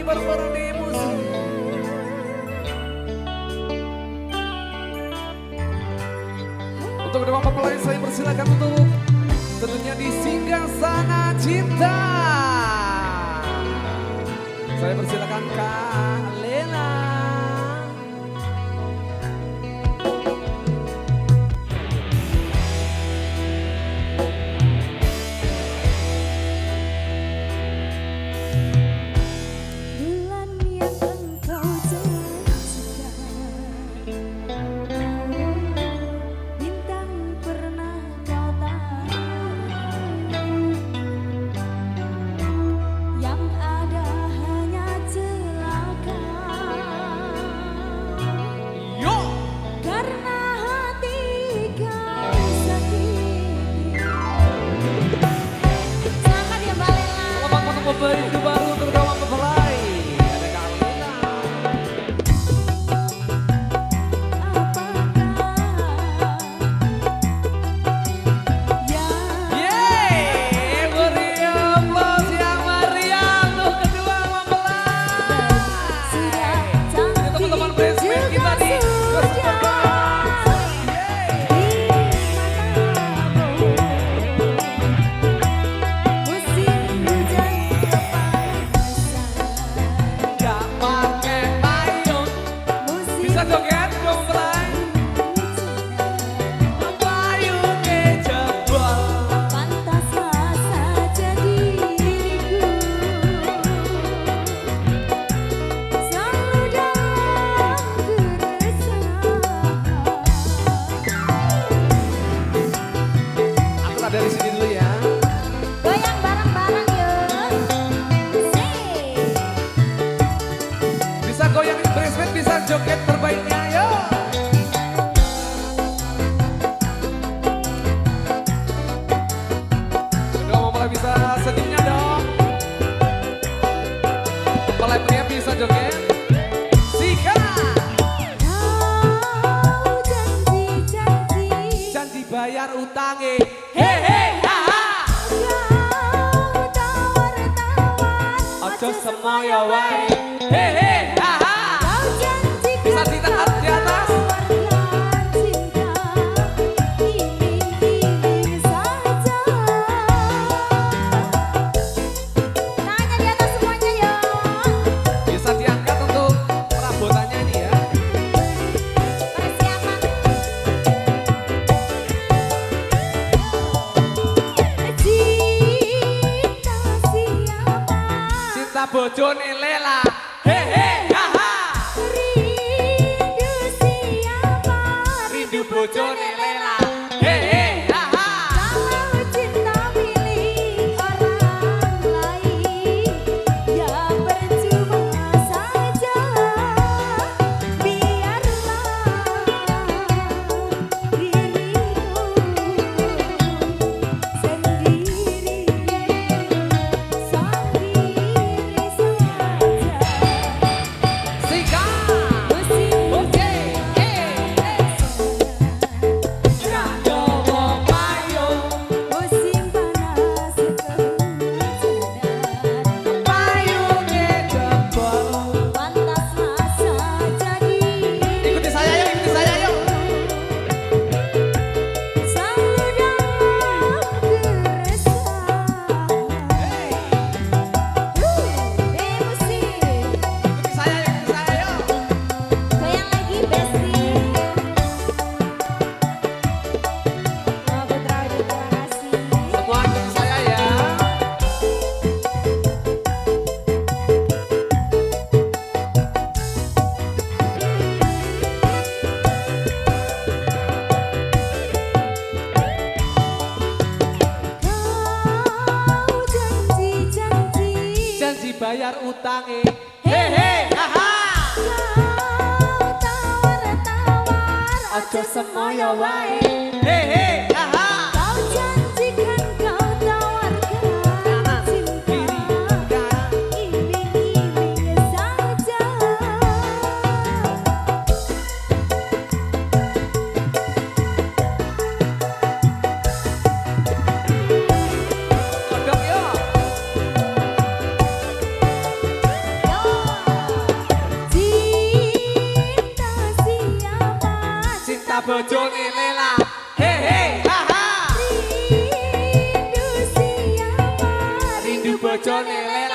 bareng-bareng di musik. Untuk kedua mempelai saya persilakan untuk tentunya di Singgasana Cinta. Saya persilakan Kak Lena. Itu baru terutama mempelai. Ada Kak Lena. Yeay, meriah plus yang meriah untuk kedua mempelai. Ini teman-teman bridesmaid kita di dari sini dulu ya. Goyang bareng-bareng yuk. Bisa goyang bridesmaid, bisa joget terbaiknya yuk. Kedua mempelai bisa sedihnya dong. Mempelai pria bisa joget. Sika. Kau janji-janji, Janji bayar utangnya. Ojo semoyo wae. Hehe, haha. Bisa ditahan di atas. Tangannya di atas semuanya yuk. Bisa diangkat untuk perabotannya ini ya. Persiapan. Cinta bojone Lela. Hehe, haha. Rindu siapa? Rindu bojone Lela. Hehe, haha. Kalau cinta milik orang lain, ya percuma saja. Biarlah dirimu sendiri saja. Sika. Ikuti saya yuk, ikuti saya yuk. Ikuti saya yuk, ikuti saya yuk. Goyang lagi Besti. Oh Putra udah terima kasih. Semua ikuti saya ya. Kau janji-janji, Janji bayar utangnya. Hehe, haha. kau tawar-tawar, Ojo semoyo wae. Hehe, haha. kau janjikan kau tawarkan cinta, iming-iming saja. Kodok yuk. Yo. bojone Lela. He he ha ha. Rindu siapa? Rindu bojone Lela.